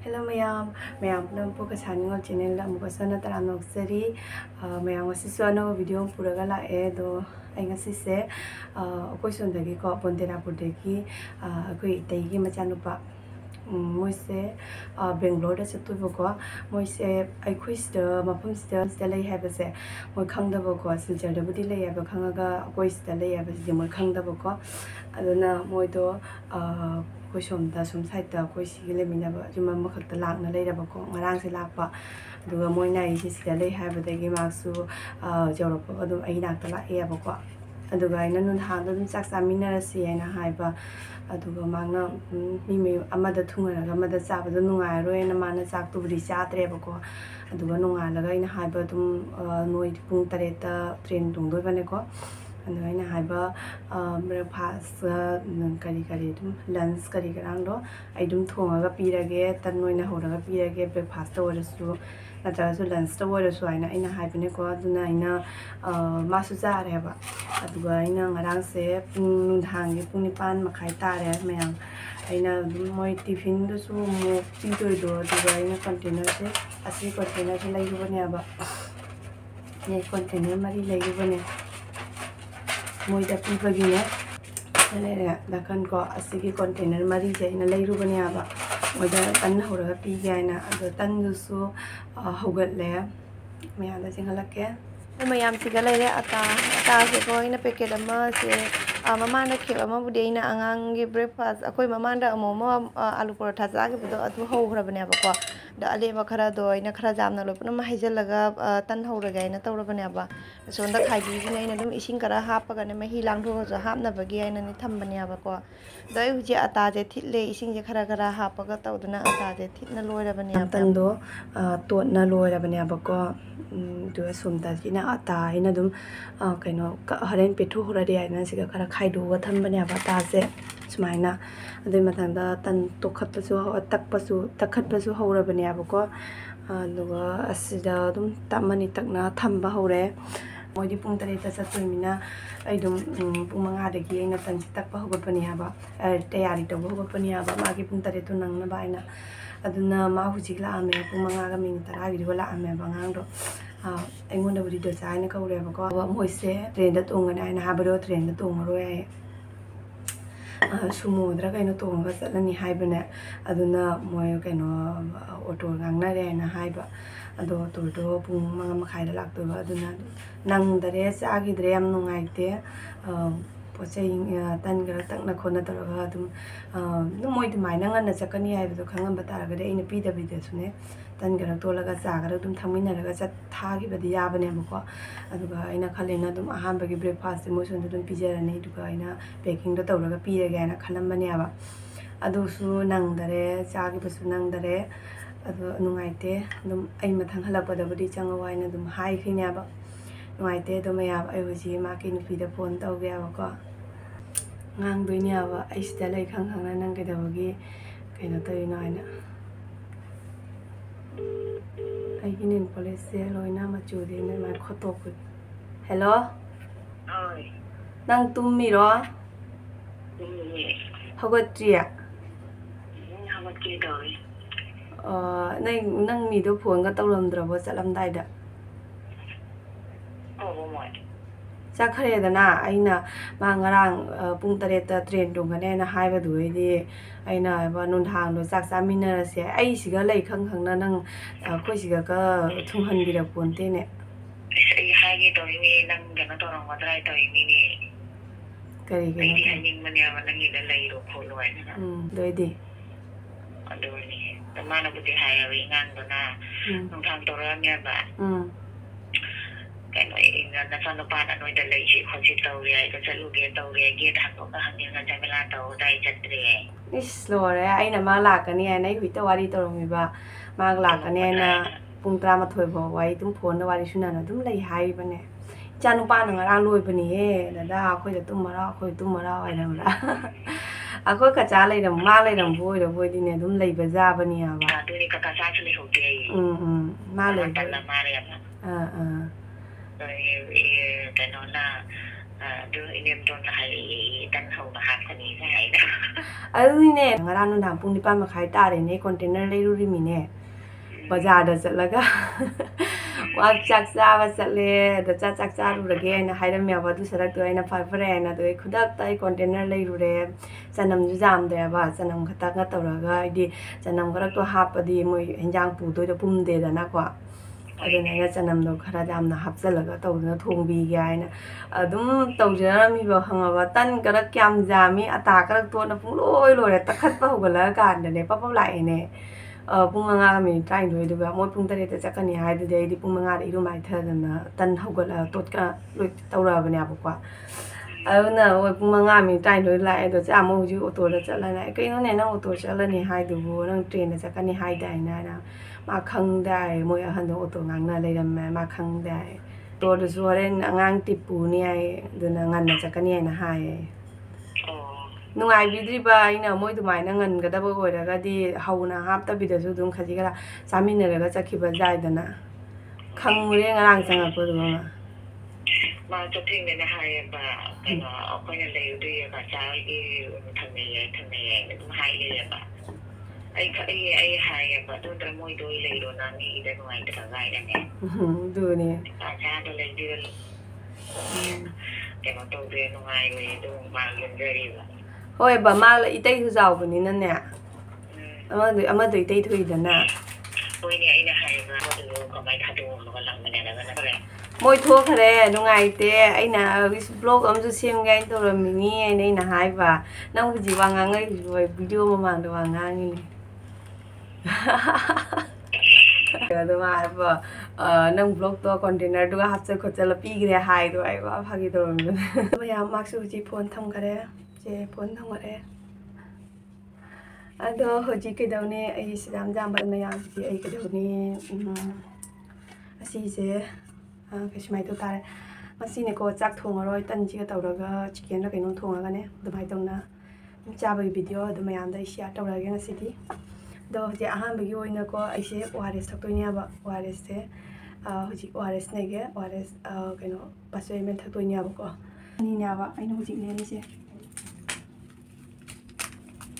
Hello mayam pulam po Cachar Ningol channel la muka sana taram noksari mayam ngasi su ano video puraga la do ai ngasi se koi sondagi ko bondera purdegi koi taigi machanupa moise Bangalore da chatu boko moise ai quiz da mapam sta lay have se moi khangda boko silchar da budi lay have khangaga koi sta lay have se moi khangda boko aduna moi do koi somda som site da koi sigile minaba juma makhakta lakna lay bako ngarang se lakpa aduga moi na isi sta lay have da gi maksu jawrapa adu ai nakta la e bako aduga ina nun hang dum chak samina si aina haiba aduga mangna mi amada thunga amada chaba du nungai roi na mana chak tu bri cha tre bako aduga nungai laga ina haiba dum noi pung tare ta train tung doi bane ko aduga ina haiba breakfast kari kari dum lunch kari karang do ai dum thonga ga pirage tan noi na hora ga pirage breakfast to rasu natra su lunch to rasu aina ina haibane ko aduna ina masu cha re ba aduga ina ngarang se pung thang pung ni pan makhai ta re mayang aina moi tiffin do su mo pi do aduga ina container se asi container se lai bane aba ne container mari lai bane moi da pi bagi ne le da kan ko asi ki container mari je ina lai bane aba moi da tan hora pi ga ina ado tan du su hogat le maya da jingala ke mayam sigala le ata se ko ina packet ama se mama na ke ama bude ina angang ge breakfast akoi mama da amomo alu paratha ja ge budo atu ho khra bane ba ko da ale ba khara do ina khara jamna lo puna ma haijal laga tan ho ra ga ina tawra bane ba so nda khai bi ina ina dum ising kara hap ga ne ma hi lang tho ja hap na ba ge ina ni tham bane ba ko dai hu je ata je thitle ising je khara khara hap ga tawduna ata je thitna loi ra bane tan do tot na loi ra bane ba ko do somda ina ata ina dum kaino haren pethu hora de ina siga khara khaidu ga tham bane ba ta se sumaina adai mathang da tan to khat pa su takpa su takhat pa su hora bane ba ko aduga asida dum tamani takna thamba hore moi di pung tare ta satoi mina ai dum pung manga de gi ina tan takpa hogot bane ba tayari to hogot bane ba ma gi pung tare to nang na ba ina aduna ma hujik la ame pung manga ga min tara gi la ame bangang do aingonda budi do cha ina ka ure ba ko moi se train da tong na ina ha ba do train da tong ro ai sumudra kaino tong ga chalani haibane aduna moi kaino auto ngangna re na haiba ado to do pung manga makhai da lak to ba aduna nang dare cha gi dre am nungai te pochai tan ga tak na khona to ga dum no moi de mai na ngana chakani haiba to khangam ba ta ga de ina pi da bi de sune tan ga to la ga cha ga dum thamina ga cha tha gi ba di ya bane ba ko aduga ina khalena dum aham ba gi breakfast mo son dum pijarani duga ina packing do tawra ga pi ga na khalam bane aba adu su nang dare cha gi ba su nang dare adu nungai te dum ai mathang halak pa da budi chang wa ina dum hai khine aba nungai te do maya ai hoji ma ki nu pi da phone taw ga ba ko ngang doi ni aba ai sta lai khang khang na nang ga da gi kaina to ina ina ai ginin police loina ma chu de na ma khoto ku hello oi nang tum mi ro hogot tria hamat ki doi nang mi do phone ga tawlam dra bo chalam dai da oh my cha khare da na aina ma ngarang pung tare ta train dong ga ne na hai ba du di aina ba nun thang do chak sa min na se ai siga lai khang khang na nang khoi siga ka thung han bi ra pon te ne ai hai ge doi mi nang ga na to rong wa dai doi mi ni kari ai di ga hai ning man ya wa nang ni da lai ro kho loi na doi di ado ni ta ma na bu ti hai wi ngang do na nong thang to ra nya ba cái này là sao nó ba đã nói là lấy chị không chịu tàu rồi cái chân lùi tàu rồi kia thằng nó hàng nhiều người chạy là tàu đây chặt rồi is lo re ai na ma la ka ni ai hui ta wari to mi ba ma la ka ni na pung tra ma thoi bo wai tum phone na wari suna na dum lai hai ba ne cha nu pa na ngarang loi ba ni he da khoi da tum ma ra khoi tum ma ra ai na ra a khoi ka cha lai da ma lai da boi di ne dum lai ba ja ba ni ya ba tôi đi cả cả sao chơi hậu tề ma lai ba là ma rồi rồi cái nó là ดูไอเนียมโดนให้ตั้งเขามาหักคนนี้ใช่นะเนี่ยงานนั้นทำปุ่นที่ป้ามาขายตาเลยเนี่ยคอนเทนเนอร์เลยรู้ริมีเนี่ยบาจาร์เดจัดแล้วก็ว่าจักรจ้าว่าจัดเลยเดจักรจ้ารู้ระเกยนะให้เราเมียว่าดูสระตัวไอ้นะไฟฟ้าแรงนะตัวขุดตัดคอนเทนเนอร์เลยรู้เลยจะนำจุดจำเดียบ่าจะนำขัดกันตัวระก็ไอ้ดีจะนำก็รักตัวฮับพอดีมวยเห็นจังปูตัวจะปุ่มเดียดนะกว่าอะไรเนี่ยจะนำตัวขนาดจำนะฮับจะแล้วก็ตัวจะทุ่งบีกายนะดุมตัวจะนั้นมีบอกว่าว่าตั้งก็รักยำจามีอัตราก็รักตัวนะพุ่งลอยตะขัดป้าหัวแล้วกันเดี๋ยวเนี่ยป้าไหลเนี่ยปุ่งมังงะมีใจด้วยดูแบบมดปุ่งตะเรตจะกันนี่หายเดี๋ยวดีปุ่งมังงะอีรูไม่เท่านั้นนะตันหัวแล้วตัวก็ลุยตัวเราเป็นยังบุกว่านะว่าปุ่งมังงะมีใจด้วยไล่เดี๋ยวจะเอามือจู่ตัวเราจะไล่ไล่ก็ยังเนี่ยน้องตัวจะไล่นี่หายดูน้องเทรนจะกันนี่หายได้นะมาคังได้มวยหันตัวตัวงานอะไรกันมาคังได้ตัวดูส่วนงานติปูเนี่ยเดี๋ยวงานจะกันนี่นะหายนุ่งไอวิธีไปเนี่ยมวยตัวใหม่นั่งเงินก็ได้บ่อยแล้วก็ดีเขานะฮับแต่บิดสุดตรงขจิกละสามีเนี่ยก็จะคิดว่าใจเดินนะขังมือเรื่องร่างสังกัดตัวมาจะทิ้งเลยนะฮะบ่าแต่ว่าเอาไปในเลยด้วยบ่าเจ้าที่ทำยังไงมันต้องให้เลยบ่าไอ้หายบ่าต้องตระมวยด้วยเลยโดนนั่งนี่ได้หน่อยแต่ก็ง่ายได้เนี่ยดูนี่ชาตัวเลยเดือนแต่มาตัวเดือนง่ายเลยดูมาเรื่องเรื่อยโอ้ยบ่มาเลยอีเต้คือเจ้าคนนี้นั่นเนี่ยอามาตัวอีเต้ถุยเดินน่ะโอ้ยเนี่ยไอ้เนี่ยหายมาก็ดูก็ไม่ทันดูมันก็หลังมันเนี่ยแล้วก็นั่นก็เลยมวยทั่วคะแนนนุ่งไอเต้ไอ้น่ะวิสบล็อกอมจุเสียงไงตัวเรามินี่ไอ้นี่น่ะหายป่ะน้องผู้จีวางงานไงวิดีโอมาตัววางงานนี่ตัวมาป่ะน้องบล็อกตัวคอนเทนเนอร์ตัวหัดจะขดจะละปีกันหายตัวไอ้ว่าพักตัวมันพยายามมักสู้จีพนทำกันเลยเจ้พนทำกันเลยอันเดียวหัวจีกันเดี๋ยวนี้ไอ้สิ่งจำเป็นไม่ยากจีไอ้กันเดี๋ยวนี้สิ่งเจ้ก็ใช่ไหมตัวตามันสิ่งนี้ก็จักทงอร่อยตั้งจีก็ตัวเราก็ชิคกี้พายเราก็นุ่งทงแล้วเนี่ยตัวไปตรงนั้นจ้าไปวิดีโอตัวไม่ยากได้เสียตัวเราก็นั่นสิที่เดี๋ยวจะอาหารไปอยู่นี่ก็ไอ้เสียวาริสทักตัวนี้บ่วาริสเจ้หัวจีวาริสเนี่ยก็วาริสก็เนาะปัสสาวะมันทักตัวนี้บ่ก็นี่เนี่ยบ่ไอ้หัวจีเนี่ยนี่เจ้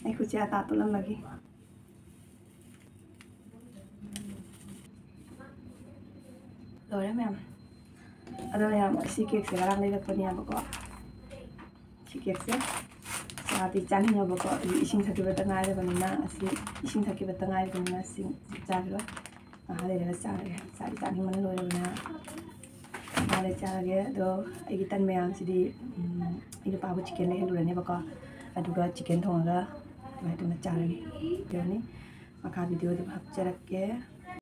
ไอ้คุณเจ้าตาตัวนั้นลกี้รอได้ไหมada yang sikit sekarang ni lepas ni apa kok sikit se saat ikan ni apa kok ising sakit bertengah ada bagaimana asli ising sakit bertengah ada bagaimana sing cari lah ada yang cari saat ikan ni mana loh bagaimana ada cari do ikan meang jadi ini pabu chicken ni dulu ni apa kok ada juga chicken thong agak itu nak cari ni dia ni maka video tu hap cari ke